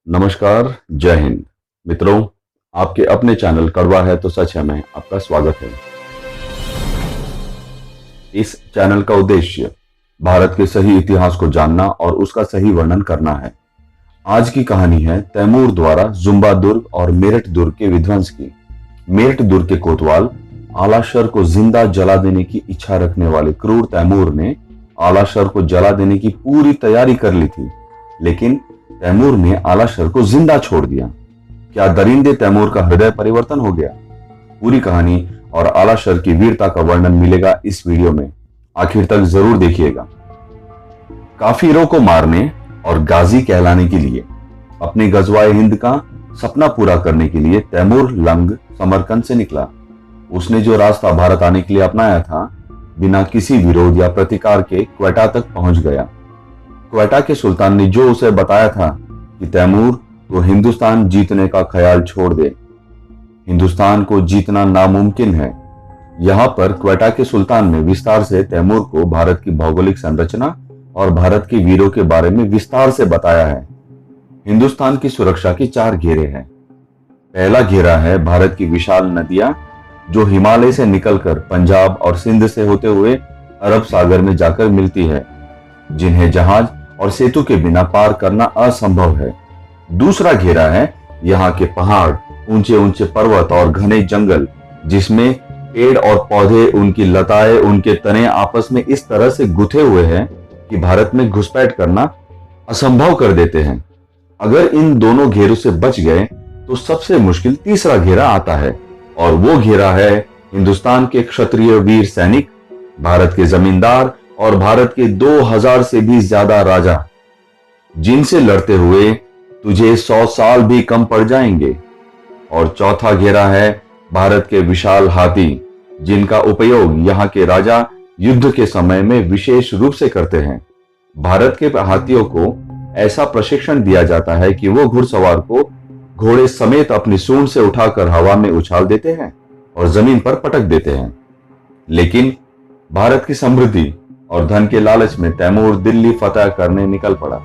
नमस्कार, जय हिंद। मित्रों, आपके अपने चैनल कड़वा है तो सच है में आपका स्वागत है। इस चैनल का उद्देश्य भारत के सही इतिहास को जानना और उसका सही वर्णन करना है। आज की कहानी है तैमूर द्वारा जुम्बा दुर्ग और मेरठ दुर्ग के विध्वंस की। मेरठ दुर्ग के कोतवाल आलाशर को जिंदा जला देने की इच्छा रखने वाले क्रूर तैमूर ने आलाशर को जला देने की पूरी तैयारी कर ली थी, लेकिन तैमूर ने आलाशर को जिंदा छोड़ दिया। क्या दरिंदे तैमूर का हृदय परिवर्तन हो गया? पूरी कहानी और आलाशर की वीरता का वर्णन मिलेगा इस वीडियो में। आखिर तक जरूर देखिएगा। काफिरों को मारने और गाजी कहलाने के लिए अपने गजवाए हिंद का सपना पूरा करने के लिए तैमूर लंग समरकंद से निकला। उसने जो रास्ता भारत आने के लिए अपनाया था, बिना किसी विरोध या प्रतिकार के क्वेटा तक पहुंच गया। क्वेटा के सुल्तान ने जो उसे बताया था कि तैमूर तो हिंदुस्तान जीतने का ख्याल छोड़ दे, हिंदुस्तान को जीतना नामुमकिन है। यहाँ पर क्वेटा के सुल्तान ने विस्तार से तैमूर को भारत की भौगोलिक संरचना और भारत के वीरों के बारे में विस्तार से बताया है। हिंदुस्तान की सुरक्षा की 4 घेरे हैं। पहला घेरा है भारत की विशाल नदियां जो हिमालय से निकलकर पंजाब और सिंध से होते हुए अरब सागर में जाकर मिलती है, जिन्हें जहाज और सेतु के बिना पार करना असंभव है। दूसरा घेरा है यहाँ के पहाड़, ऊंचे ऊंचे पर्वत और घने जंगल, जिसमें पेड़ और पौधे, उनकी लताएं, उनके तने आपस में इस तरह से गुथे हुए हैं कि भारत में घुसपैठ करना असंभव कर देते हैं। अगर इन दोनों घेरों से बच गए तो सबसे मुश्किल तीसरा घेरा आता है, और वो घेरा है हिंदुस्तान के क्षत्रिय वीर सैनिक, भारत के जमींदार और भारत के 2000 से भी ज्यादा राजा, जिनसे लड़ते हुए तुझे 100 साल भी कम पड़ जाएंगे। और चौथा घेरा है भारत के विशाल हाथी, जिनका उपयोग यहाँ के राजा युद्ध के समय में विशेष रूप से करते हैं। भारत के हाथियों को ऐसा प्रशिक्षण दिया जाता है कि वो घुड़सवार को घोड़े समेत अपनी सूंड से उठाकर हवा में उछाल देते हैं और जमीन पर पटक देते हैं। लेकिन भारत की समृद्धि और धन के लालच में तैमूर दिल्ली फतह करने निकल पड़ा।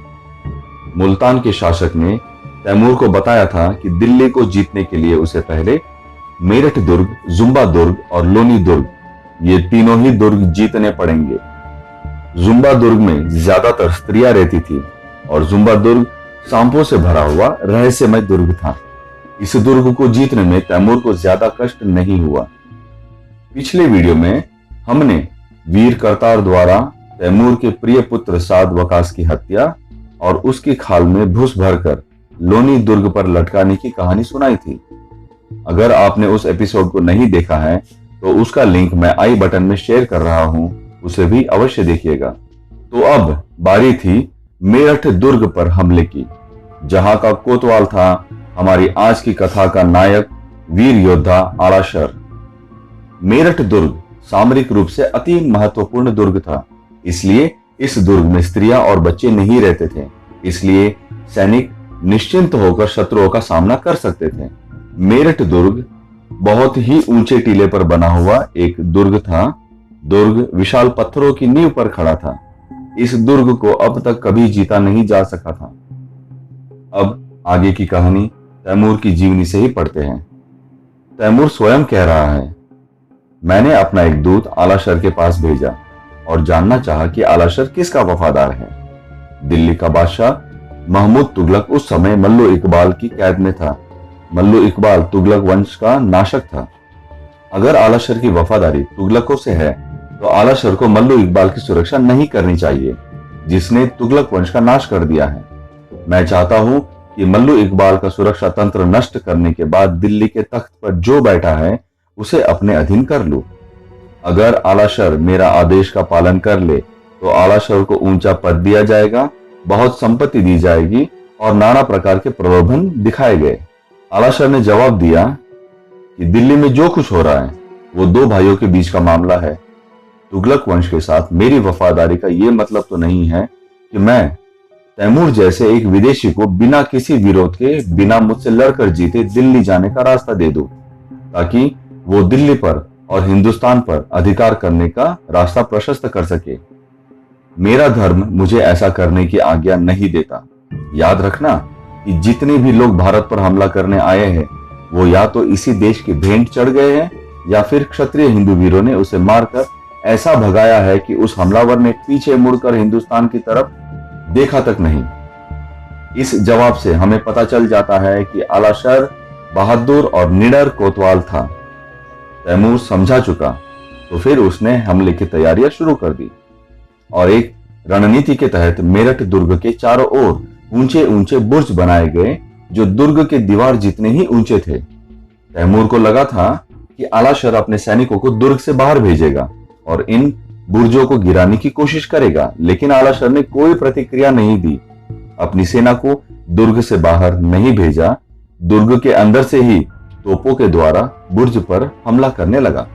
मुल्तान के शासक ने तैमूर को बताया था कि दिल्ली को जीतने के लिए उसे पहले मेरठ दुर्ग, जुम्बा दुर्ग और लोनी दुर्ग, ये तीनों ही दुर्ग जीतने पड़ेंगे। जुम्बा दुर्ग में ज्यादातर स्त्रियां रहती थी और जुम्बा दुर्ग सांपों से भरा हुआ रहस्यमय दुर्ग था। इस दुर्ग को जीतने में तैमूर को ज्यादा कष्ट नहीं हुआ। पिछले वीडियो में हमने वीर करतार द्वारा तैमूर के प्रिय पुत्र साद वकास की हत्या और उसकी खाल में भूस भरकर लोनी दुर्ग पर लटकाने की कहानी सुनाई थी। अगर आपने उस एपिसोड को नहीं देखा है तो उसका लिंक मैं आई बटन में शेयर कर रहा हूं, उसे भी अवश्य देखिएगा। तो अब बारी थी मेरठ दुर्ग पर हमले की, जहां का कोतवाल था हमारी आज की कथा का नायक वीर योद्धा आलाशर। मेरठ दुर्ग सामरिक रूप से अति महत्वपूर्ण दुर्ग था, इसलिए इस दुर्ग में स्त्रियां और बच्चे नहीं रहते थे, इसलिए सैनिक निश्चिंत होकर शत्रुओं का सामना कर सकते थे। मेरठ दुर्ग बहुत ही ऊंचे टीले पर बना हुआ एक दुर्ग था। दुर्ग विशाल पत्थरों की नींव पर खड़ा था। इस दुर्ग को अब तक कभी जीता नहीं जा सका था। अब आगे की कहानी तैमूर की जीवनी से ही पढ़ते हैं। तैमूर स्वयं कह रहा है, मैंने अपना एक दूत आलाशर के पास भेजा और जानना चाहा कि आलाशर किसका वफादार है। दिल्ली का बादशाह महमूद तुगलक उस समय मल्लो इकबाल की कैद में था। मल्लो इकबाल तुगलक वंश का नाशक था। अगर आलाशर की वफादारी तुगलकों से है तो आलाशर को मल्लो इकबाल की सुरक्षा नहीं करनी चाहिए, जिसने तुगलक वंश का नाश कर दिया है। मैं चाहता हूं कि मल्लो इकबाल का सुरक्षा तंत्र नष्ट करने के बाद दिल्ली के तख्त पर जो बैठा है उसे अपने अधीन कर लूं। अगर आलाशर मेरा आदेश का पालन कर ले तो आलाशर को ऊंचा पद दिया जाएगा, बहुत संपत्ति दी जाएगी और नाना प्रकार के प्रलोभन दिखाए गए। आलाशर ने जवाब दिया कि दिल्ली में जो कुछ हो रहा है वो 2 भाइयों के बीच का मामला है। तुगलक वंश के साथ मेरी वफादारी का ये मतलब तो नहीं है कि मैं तैमूर जैसे एक विदेशी को बिना किसी विरोध के, बिना मुझसे लड़कर जीते दिल्ली जाने का रास्ता दे दूं, ताकि वो दिल्ली पर और हिंदुस्तान पर अधिकार करने का रास्ता प्रशस्त कर सके। मेरा धर्म मुझे ऐसा करने की आज्ञा नहीं देता। याद रखना, कि जितने भी लोग भारत पर हमला करने आए हैं वो या तो इसी देश की भेंट चढ़ गए हैं या फिर क्षत्रिय हिंदू वीरों ने उसे मारकर ऐसा भगाया है कि उस हमलावर ने पीछे मुड़कर हिंदुस्तान की तरफ देखा तक नहीं। इस जवाब से हमें पता चल जाता है कि आलाशर बहादुर और निडर कोतवाल था। तैमूर समझा चुका तो फिर उसने हमले की तैयारियां शुरू कर दी और एक रणनीति के तहत मेरठ दुर्ग के चारों ओर ऊंचे ऊंचे बुर्ज बनाए गए जो दुर्ग के दीवार जितने ही ऊंचे थे। तैमूर को लगा था कि आलाशर अपने सैनिकों को दुर्ग से बाहर भेजेगा और इन बुर्जों को गिराने की कोशिश करेगा, लेकिन आलाशर ने कोई प्रतिक्रिया नहीं दी, अपनी सेना को दुर्ग से बाहर नहीं भेजा, दुर्ग के अंदर से ही तोपों के द्वारा बुर्ज पर हमला करने लगा।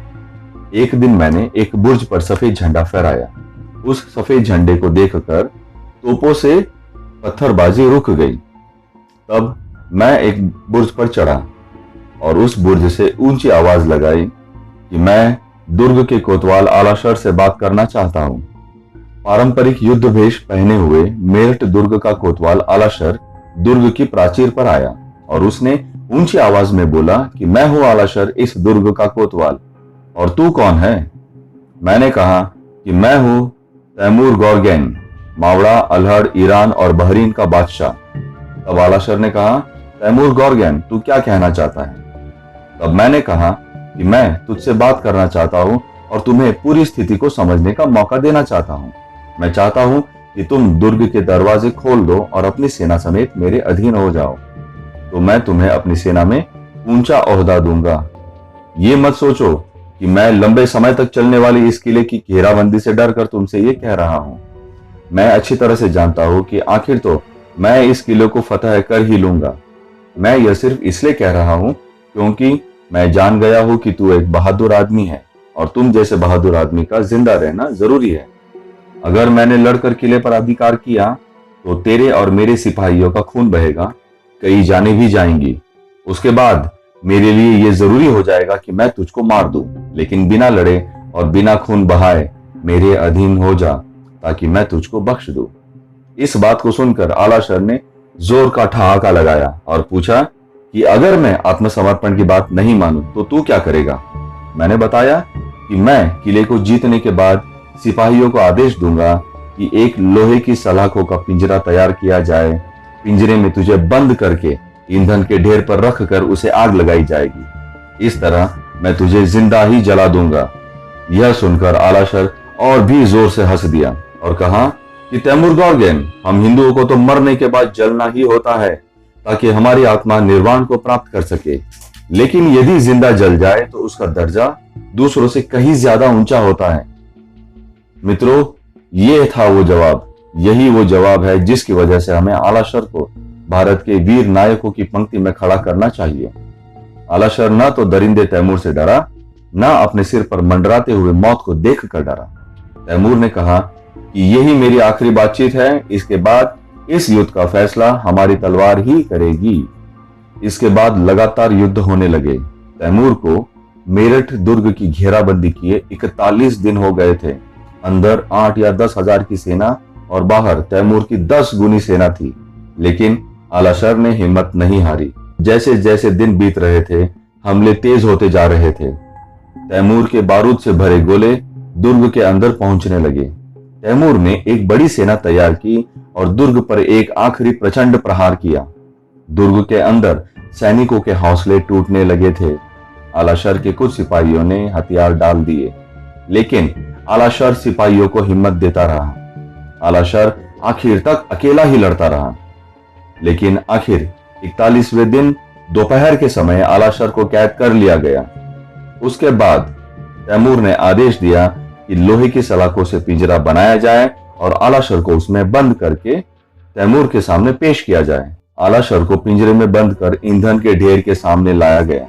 एक दिन मैंने एक बुर्ज पर सफेद झंडा फहराया। उस सफेद झंडे को देखकर तोपों से पत्थरबाजी रुक गई। तब मैं एक बुर्ज पर चढ़ा और उस बुर्ज से ऊंची आवाज लगाई कि मैं दुर्ग के कोतवाल आलाशर से बात करना चाहता हूं। पारंपरिक युद्ध वेश पहने हुए मेरठ दुर्ग का कोतवाल आलाशर दुर्ग की प्राचीर पर आया और उसने ऊंची आवाज में बोला कि मैं हूं आलाशर, इस दुर्ग का कोतवाल, और तू कौन है? मैंने कहा कि मैं हूं तैमूर गौरगैन, मावड़ा, अल्हड़, ईरान और बहरीन का बादशाह। तब आलाशर ने कहा, तैमूर गौरगैन, तू क्या कहना चाहता है? तब मैंने कहा कि मैं तुझसे बात करना चाहता हूं और तुम्हें पूरी स्थिति को समझने का मौका देना चाहता हूं। मैं चाहता हूं कि तुम दुर्ग के दरवाजे खोल दो और अपनी सेना समेत मेरे अधीन हो जाओ, तो मैं तुम्हें अपनी सेना में ऊंचा ओहदा दूंगा। ये मत सोचो कि मैं लंबे समय तक चलने वाली इस किले की घेराबंदी से डरकर तुमसे ये कह रहा हूं। मैं अच्छी तरह से जानता हूं कि आखिर तो मैं इस किले को फतह कर ही लूंगा। मैं यह सिर्फ इसलिए कह रहा हूं क्योंकि मैं जान गया हूं कि तू एक बहादुर आदमी है और तुम जैसे बहादुर आदमी का जिंदा रहना जरूरी है। अगर मैंने लड़कर किले पर अधिकार किया तो तेरे और मेरे सिपाहियों का खून बहेगा, कई जानें भी जाएंगी। उसके बाद मेरे लिए यह जरूरी हो जाएगा कि मैं तुझको मार दूं, लेकिन बिना लड़े और बिना खून बहाए मेरे अधीन हो जा ताकि मैं तुझको बख्श दूं। इस बात को सुनकर आलाशर ने जोर का ठहाका लगाया और पूछा कि अगर मैं आत्मसमर्पण की बात नहीं मानूं तो तू क्या करेगा? मैंने बताया कि मैं किले को जीतने के बाद सिपाहियों को आदेश दूंगा कि एक लोहे की सलाखों का पिंजरा तैयार किया जाए। पिंजरे में तुझे बंद करके ईंधन के ढेर पर रखकर उसे आग लगाई जाएगी। इस तरह मैं तुझे जिंदा ही जला दूंगा। यह सुनकर आलाशर और भी जोर से हंस दिया और कहा कि तैमूर गौरगैन, हम हिंदुओं को तो मरने के बाद जलना ही होता है ताकि हमारी आत्मा निर्वाण को प्राप्त कर सके, लेकिन यदि जिंदा जल जाए तो उसका दर्जा दूसरों से कहीं ज्यादा ऊंचा होता है। मित्रों, ये था वो जवाब। यही वो जवाब है जिसकी वजह से हमें आलाशर को भारत के वीर नायकों की पंक्ति में खड़ा करना चाहिए। आलाशर न तो दरिंदे तैमूर से डरा, न अपने सिर पर मंडराते हुए मौत को देख कर डरा। तैमूर ने कहा कि यही मेरी आखिरी बातचीत है, इसके बाद इस युद्ध का फैसला हमारी तलवार ही करेगी। इसके बाद लगातार युद्ध होने लगे। तैमूर को मेरठ दुर्ग की घेराबंदी किए 41 दिन हो गए थे। अंदर 8 या 10 हजार की सेना और बाहर तैमूर की 10 गुनी सेना थी, लेकिन आलाशर ने हिम्मत नहीं हारी। जैसे जैसे दिन बीत रहे थे, हमले तेज होते जा रहे थे। तैमूर के बारूद से भरे गोले दुर्ग के अंदर पहुंचने लगे। तैमूर ने एक बड़ी सेना तैयार की और दुर्ग पर एक आखिरी प्रचंड प्रहार किया। दुर्ग के अंदर सैनिकों के हौसले टूटने लगे थे। आलाशर के कुछ सिपाहियों ने हथियार डाल दिए, लेकिन आलाशर सिपाहियों को हिम्मत देता रहा। आलाशर आखिर तक अकेला ही लड़ता रहा, लेकिन आखिर 41वें दिन दोपहर के समय आलाशर को कैद कर लिया गया। उसके बाद तैमूर ने आदेश दिया कि लोहे की सलाखों से पिंजरा बनाया जाए और आलाशर को उसमें बंद करके तैमूर के सामने पेश किया जाए। आलाशर को पिंजरे में बंद कर ईंधन के ढेर के सामने लाया गया।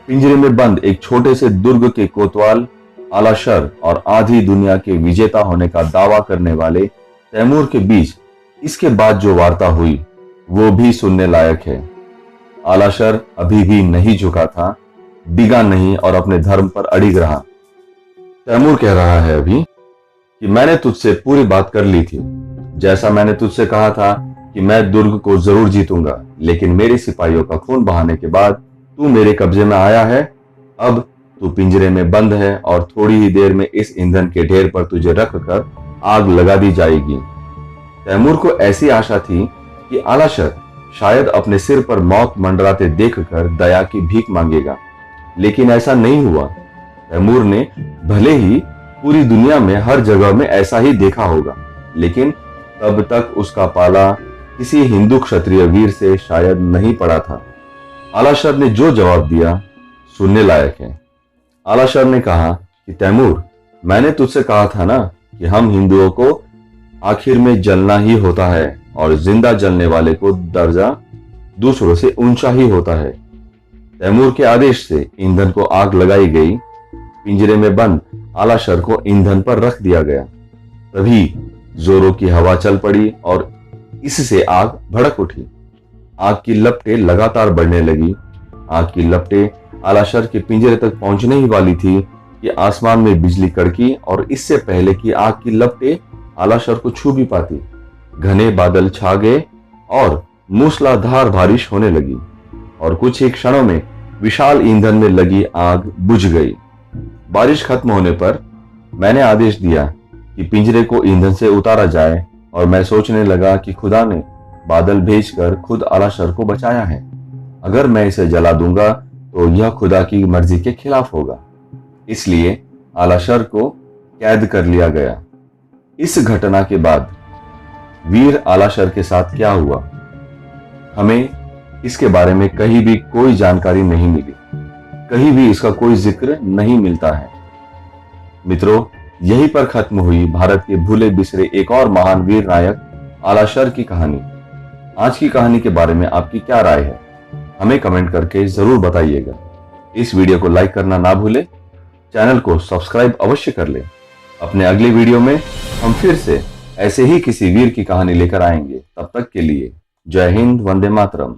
पिंजरे में बंद एक छोटे से दुर्ग के कोतवाल आलाशर और आधी दुनिया के विजेता होने का दावा करने वाले तैमूर के बीच इसके बाद जो वार्ता हुई वो भी सुनने लायक है। आलाशर अभी भी नहीं झुका था, डिगा नहीं और अपने धर्म पर अड़िग रहा। तैमूर कह रहा है अभी कि मैंने तुझसे पूरी बात कर ली थी। जैसा मैंने तुझसे कहा था कि मैं दुर्ग को जरूर जीतूंगा, लेकिन मेरे सिपाहियों का खून बहाने के बाद तू मेरे कब्जे में आया है। अब तू पिंजरे में बंद है और थोड़ी ही देर में इस ईंधन के ढेर पर तुझे रख कर आग लगा दी जाएगी। तैमूर को ऐसी आशा थी कि आलाशर शायद अपने सिर पर मौत मंडराते देखकर दया की भीख मांगेगा, लेकिन ऐसा नहीं हुआ। तैमूर ने भले ही पूरी दुनिया में हर जगह में ऐसा ही देखा होगा, लेकिन तब तक उसका पाला किसी हिंदू क्षत्रिय वीर से शायद नहीं पड़ा था। आलाशर ने जो जवाब दिया सुनने लायक है। आलाशर ने कहा कि तैमूर, मैंने तुझसे कहा था ना कि हम हिंदुओं को आखिर में जलना ही होता है और जिंदा जलने वाले को दर्जा दूसरों से ऊंचा ही होता है। तैमूर के आदेश से ईंधन को आग लगाई गई। पिंजरे में बंद आलाशर को ईंधन पर रख दिया गया। तभी जोरों की हवा चल पड़ी और इससे आग भड़क उठी। आग की लपटें लगातार बढ़ने लगी। आग की लपटें आलाशर के पिंजरे तक पहुंचने ही वाली थी कि आसमान में बिजली कड़की और इससे पहले कि आग की लपटें आलाशर को छू भी पाती, घने बादल छा गए और मूसलाधार बारिश होने लगी और कुछ ही क्षणों में विशाल ईंधन में लगी आग बुझ गई। बारिश खत्म होने पर मैंने आदेश दिया कि पिंजरे को ईंधन से उतारा जाए और मैं सोचने लगा कि खुदा ने बादल भेजकर खुद आलाशर को बचाया है। अगर मैं इसे जला दूंगा तो यह खुदा की मर्जी के खिलाफ होगा। इसलिए आलाशर को कैद कर लिया गया। इस घटना के बाद वीर आलाशर के साथ क्या हुआ, हमें इसके बारे में कहीं भी कोई जानकारी नहीं मिली। कहीं भी इसका कोई जिक्र नहीं मिलता है। मित्रों, यहीं पर खत्म हुई भारत के भूले बिसरे एक और महान वीर नायक आलाशर की कहानी। आज की कहानी के बारे में आपकी क्या राय है, हमें कमेंट करके जरूर बताइएगा। इस वीडियो को लाइक करना ना भूले, चैनल को सब्सक्राइब अवश्य कर ले। अपने अगले वीडियो में हम फिर से ऐसे ही किसी वीर की कहानी लेकर आएंगे। तब तक के लिए जय हिंद, वंदे मातरम।